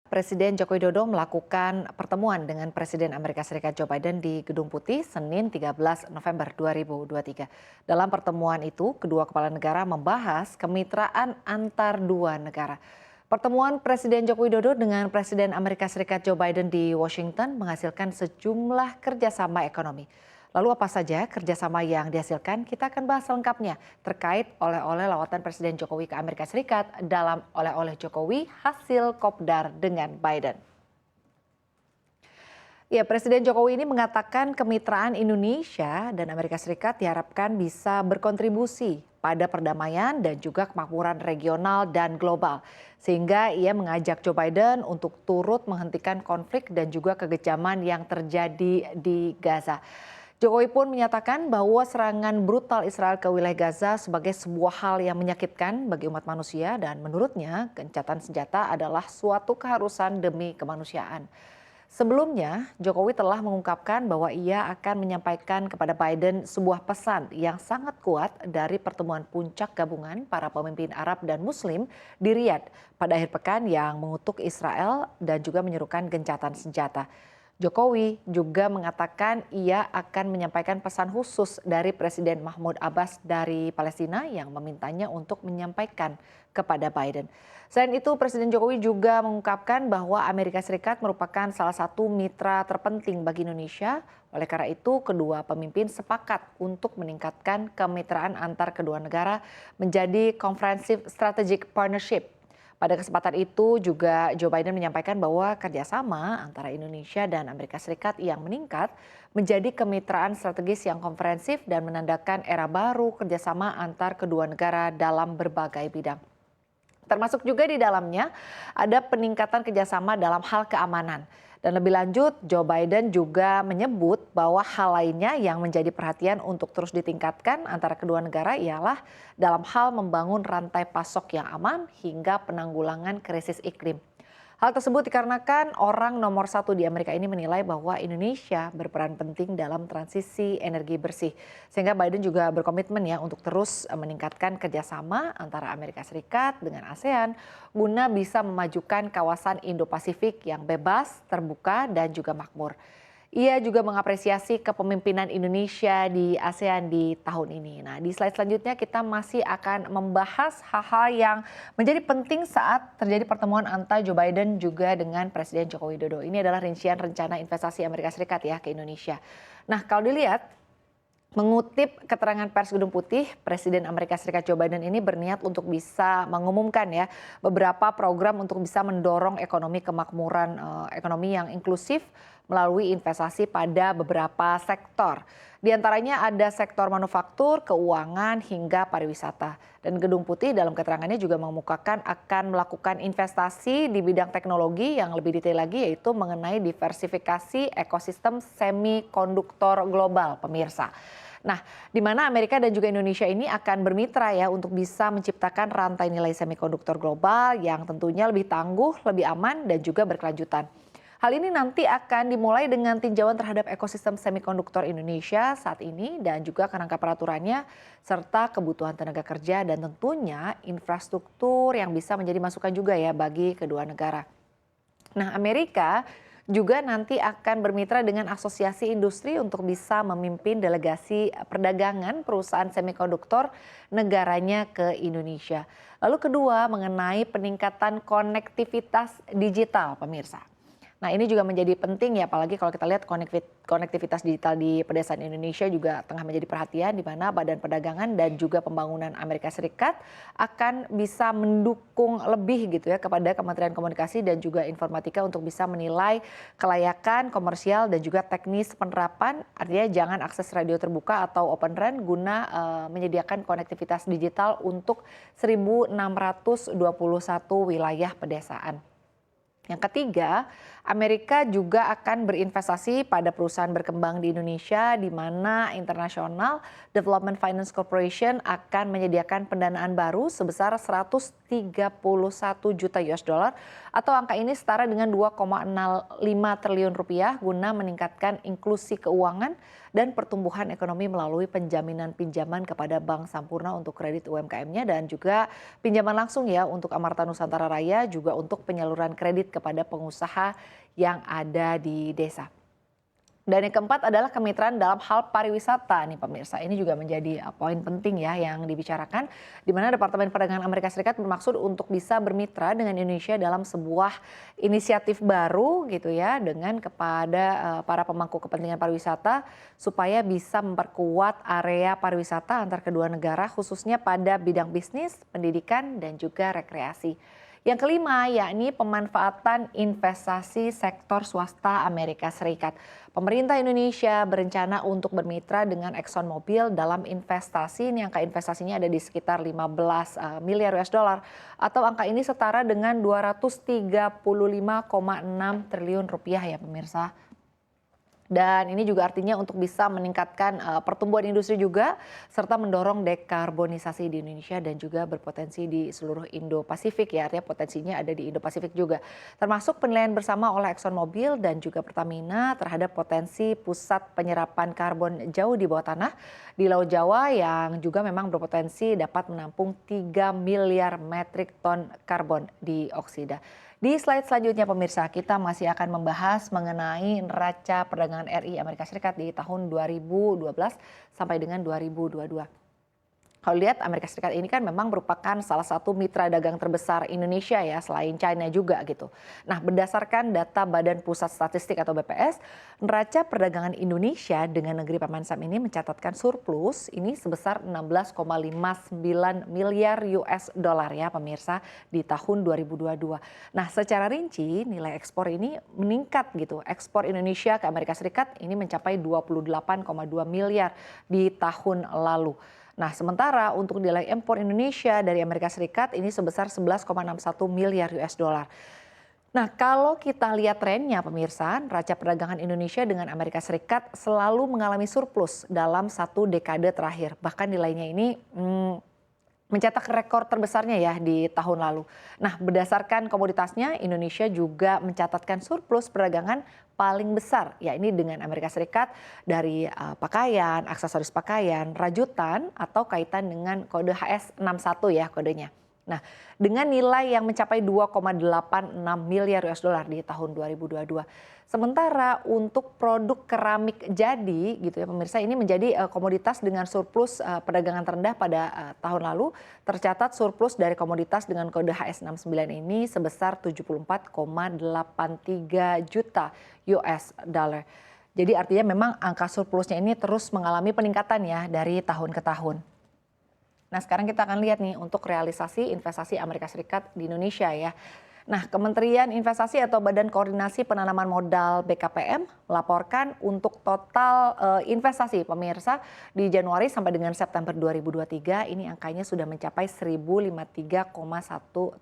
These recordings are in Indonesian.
Presiden Joko Widodo melakukan pertemuan dengan Presiden Amerika Serikat Joe Biden di Gedung Putih Senin 13 November 2023. Dalam pertemuan itu, kedua kepala negara membahas kemitraan antar dua negara. Pertemuan Presiden Joko Widodo dengan Presiden Amerika Serikat Joe Biden di Washington menghasilkan sejumlah kerjasama ekonomi. Lalu apa saja kerjasama yang dihasilkan? Kita akan bahas lengkapnya terkait oleh-oleh lawatan Presiden Jokowi ke Amerika Serikat dalam oleh-oleh Jokowi hasil kopdar dengan Biden. Ya, Presiden Jokowi ini mengatakan kemitraan Indonesia dan Amerika Serikat diharapkan bisa berkontribusi pada perdamaian dan juga kemakmuran regional dan global. Sehingga ia mengajak Joe Biden untuk turut menghentikan konflik dan juga kekejaman yang terjadi di Gaza. Jokowi pun menyatakan bahwa serangan brutal Israel ke wilayah Gaza sebagai sebuah hal yang menyakitkan bagi umat manusia dan menurutnya gencatan senjata adalah suatu keharusan demi kemanusiaan. Sebelumnya, Jokowi telah mengungkapkan bahwa ia akan menyampaikan kepada Biden sebuah pesan yang sangat kuat dari pertemuan puncak gabungan para pemimpin Arab dan Muslim di Riyadh pada akhir pekan yang mengutuk Israel dan juga menyerukan gencatan senjata. Jokowi juga mengatakan ia akan menyampaikan pesan khusus dari Presiden Mahmud Abbas dari Palestina yang memintanya untuk menyampaikan kepada Biden. Selain itu, Presiden Jokowi juga mengungkapkan bahwa Amerika Serikat merupakan salah satu mitra terpenting bagi Indonesia. Oleh karena itu, kedua pemimpin sepakat untuk meningkatkan kemitraan antar kedua negara menjadi Comprehensive Strategic Partnership. Pada kesempatan itu juga Joe Biden menyampaikan bahwa kerjasama antara Indonesia dan Amerika Serikat yang meningkat menjadi kemitraan strategis yang komprehensif dan menandakan era baru kerjasama antar kedua negara dalam berbagai bidang. Termasuk juga di dalamnya ada peningkatan kerjasama dalam hal keamanan. Dan lebih lanjut, Joe Biden juga menyebut bahwa hal lainnya yang menjadi perhatian untuk terus ditingkatkan antara kedua negara ialah dalam hal membangun rantai pasok yang aman hingga penanggulangan krisis iklim. Hal tersebut dikarenakan orang nomor satu di Amerika ini menilai bahwa Indonesia berperan penting dalam transisi energi bersih. Sehingga Biden juga berkomitmen ya untuk terus meningkatkan kerjasama antara Amerika Serikat dengan ASEAN guna bisa memajukan kawasan Indo-Pasifik yang bebas, terbuka, dan juga makmur. Ia juga mengapresiasi kepemimpinan Indonesia di ASEAN di tahun ini. Nah, di slide selanjutnya kita masih akan membahas hal-hal yang menjadi penting saat terjadi pertemuan antara Joe Biden juga dengan Presiden Joko Widodo. Ini adalah rincian rencana investasi Amerika Serikat ya ke Indonesia. Nah, kalau dilihat mengutip keterangan pers Gedung Putih, Presiden Amerika Serikat Joe Biden ini berniat untuk bisa mengumumkan ya beberapa program untuk bisa mendorong ekonomi kemakmuran ekonomi yang inklusif melalui investasi pada beberapa sektor. Di antaranya ada sektor manufaktur, keuangan, hingga pariwisata. Dan Gedung Putih dalam keterangannya juga mengemukakan akan melakukan investasi di bidang teknologi yang lebih detail lagi yaitu mengenai diversifikasi ekosistem semikonduktor global, pemirsa. Nah, di mana Amerika dan juga Indonesia ini akan bermitra ya untuk bisa menciptakan rantai nilai semikonduktor global yang tentunya lebih tangguh, lebih aman, dan juga berkelanjutan. Hal ini nanti akan dimulai dengan tinjauan terhadap ekosistem semikonduktor Indonesia saat ini dan juga kerangka peraturannya serta kebutuhan tenaga kerja dan tentunya infrastruktur yang bisa menjadi masukan juga ya bagi kedua negara. Nah, Amerika juga nanti akan bermitra dengan asosiasi industri untuk bisa memimpin delegasi perdagangan perusahaan semikonduktor negaranya ke Indonesia. Lalu kedua mengenai peningkatan konektivitas digital, pemirsa. Nah, ini juga menjadi penting ya, apalagi kalau kita lihat konektivitas digital di pedesaan Indonesia juga tengah menjadi perhatian di mana Badan Perdagangan dan juga Pembangunan Amerika Serikat akan bisa mendukung lebih gitu ya kepada Kementerian Komunikasi dan juga Informatika untuk bisa menilai kelayakan komersial dan juga teknis penerapan, artinya jangan akses radio terbuka atau open RAN guna menyediakan konektivitas digital untuk 1.621 wilayah pedesaan. Yang ketiga, Amerika juga akan berinvestasi pada perusahaan berkembang di Indonesia di mana International Development Finance Corporation akan menyediakan pendanaan baru sebesar 100 juta US dollar atau angka ini setara dengan 2,05 triliun rupiah guna meningkatkan inklusi keuangan dan pertumbuhan ekonomi melalui penjaminan pinjaman kepada Bank Sampurna untuk kredit UMKM-nya dan juga pinjaman langsung ya untuk Amarta Nusantara Raya juga untuk penyaluran kredit kepada pengusaha yang ada di desa. Dan yang keempat adalah kemitraan dalam hal pariwisata nih pemirsa. Ini juga menjadi poin penting ya yang dibicarakan di mana Departemen Perdagangan Amerika Serikat bermaksud untuk bisa bermitra dengan Indonesia dalam sebuah inisiatif baru gitu ya dengan kepada para pemangku kepentingan pariwisata supaya bisa memperkuat area pariwisata antar kedua negara khususnya pada bidang bisnis, pendidikan dan juga rekreasi. Yang kelima yakni pemanfaatan investasi sektor swasta Amerika Serikat. Pemerintah Indonesia berencana untuk bermitra dengan ExxonMobil dalam investasi, ini angka investasinya ada di sekitar 15 miliar US dollar atau angka ini setara dengan 235,6 triliun rupiah ya pemirsa. Dan ini juga artinya untuk bisa meningkatkan pertumbuhan industri juga serta mendorong dekarbonisasi di Indonesia dan juga berpotensi di seluruh Indo-Pasifik ya, artinya potensinya ada di Indo-Pasifik juga. Termasuk penilaian bersama oleh ExxonMobil dan juga Pertamina terhadap potensi pusat penyerapan karbon jauh di bawah tanah di Laut Jawa yang juga memang berpotensi dapat menampung 3 miliar metrik ton karbon dioksida. Di slide selanjutnya pemirsa, kita masih akan membahas mengenai neraca perdagangan RI Amerika Serikat di tahun 2012 sampai dengan 2022. Kalau lihat Amerika Serikat ini kan memang merupakan salah satu mitra dagang terbesar Indonesia ya selain China juga gitu. Nah berdasarkan data Badan Pusat Statistik atau BPS, neraca perdagangan Indonesia dengan negeri Paman Sam ini mencatatkan surplus ini sebesar 16,59 miliar US dollar ya pemirsa di tahun 2022. Nah secara rinci nilai ekspor ini meningkat gitu. Ekspor Indonesia ke Amerika Serikat ini mencapai 28,2 miliar di tahun lalu. Nah, sementara untuk nilai impor Indonesia dari Amerika Serikat ini sebesar 11,61 miliar US dollar. Nah, kalau kita lihat trennya pemirsa, neraca perdagangan Indonesia dengan Amerika Serikat selalu mengalami surplus dalam satu dekade terakhir. Bahkan nilainya ini mencetak rekor terbesarnya ya di tahun lalu. Nah, berdasarkan komoditasnya Indonesia juga mencatatkan surplus perdagangan paling besar, yakni dengan Amerika Serikat dari pakaian, aksesoris pakaian, rajutan atau kaitan dengan kode HS61 ya kodenya. Nah, dengan nilai yang mencapai 2,86 miliar US dollar di tahun 2022. Sementara untuk produk keramik jadi gitu ya pemirsa ini menjadi komoditas dengan surplus perdagangan terendah pada tahun lalu. Tercatat surplus dari komoditas dengan kode HS69 ini sebesar 74,83 juta US dollar. Jadi artinya memang angka surplusnya ini terus mengalami peningkatan ya dari tahun ke tahun. Nah sekarang kita akan lihat nih untuk realisasi investasi Amerika Serikat di Indonesia ya. Nah Kementerian Investasi atau Badan Koordinasi Penanaman Modal BKPM melaporkan untuk total investasi pemirsa di Januari sampai dengan September 2023 ini angkanya sudah mencapai 1.053,1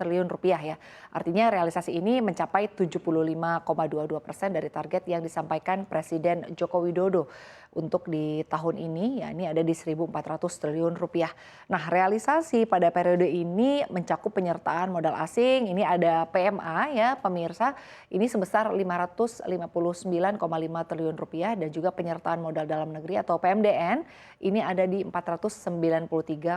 triliun rupiah ya. Artinya realisasi ini mencapai 75,22% dari target yang disampaikan Presiden Joko Widodo. Untuk di tahun ini ya ini ada di 1.400 triliun rupiah. Nah realisasi pada periode ini mencakup penyertaan modal asing, ini ada PMA ya pemirsa, ini sebesar 559,5 triliun rupiah dan juga penyertaan modal dalam negeri atau PMDN ini ada di 493,6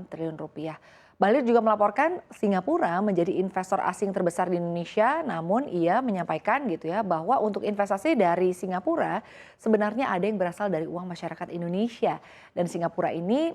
triliun rupiah. Bahlil juga melaporkan Singapura menjadi investor asing terbesar di Indonesia, namun ia menyampaikan gitu ya bahwa untuk investasi dari Singapura sebenarnya ada yang berasal dari uang masyarakat Indonesia dan Singapura ini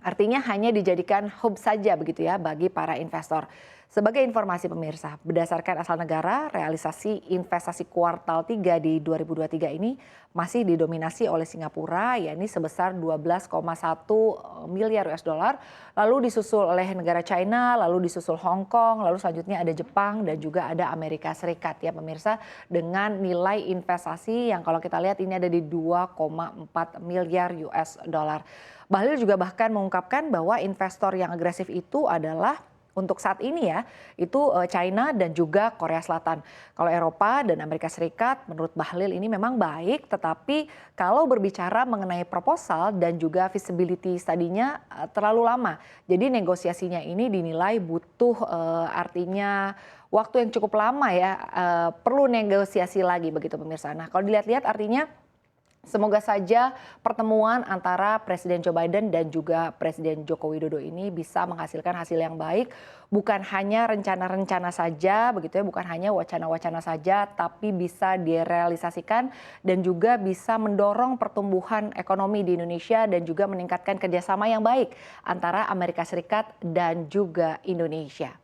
artinya hanya dijadikan hub saja begitu ya bagi para investor. Sebagai informasi pemirsa, berdasarkan asal negara, realisasi investasi kuartal 3 di 2023 ini masih didominasi oleh Singapura, yakni sebesar 12,1 miliar US dollar, lalu disusul oleh negara China, lalu disusul Hong Kong, lalu selanjutnya ada Jepang dan juga ada Amerika Serikat ya pemirsa, dengan nilai investasi yang kalau kita lihat ini ada di 2,4 miliar US dollar. Bahlil juga bahkan mengungkapkan bahwa investor yang agresif itu adalah untuk saat ini ya, itu China dan juga Korea Selatan. Kalau Eropa dan Amerika Serikat menurut Bahlil ini memang baik, tetapi kalau berbicara mengenai proposal dan juga feasibility study-nya terlalu lama. Jadi negosiasinya ini dinilai butuh artinya waktu yang cukup lama ya, perlu negosiasi lagi begitu pemirsa. Nah kalau dilihat-lihat artinya semoga saja pertemuan antara Presiden Joe Biden dan juga Presiden Joko Widodo ini bisa menghasilkan hasil yang baik, bukan hanya rencana-rencana saja begitu ya, bukan hanya wacana-wacana saja, tapi bisa direalisasikan dan juga bisa mendorong pertumbuhan ekonomi di Indonesia dan juga meningkatkan kerjasama yang baik antara Amerika Serikat dan juga Indonesia.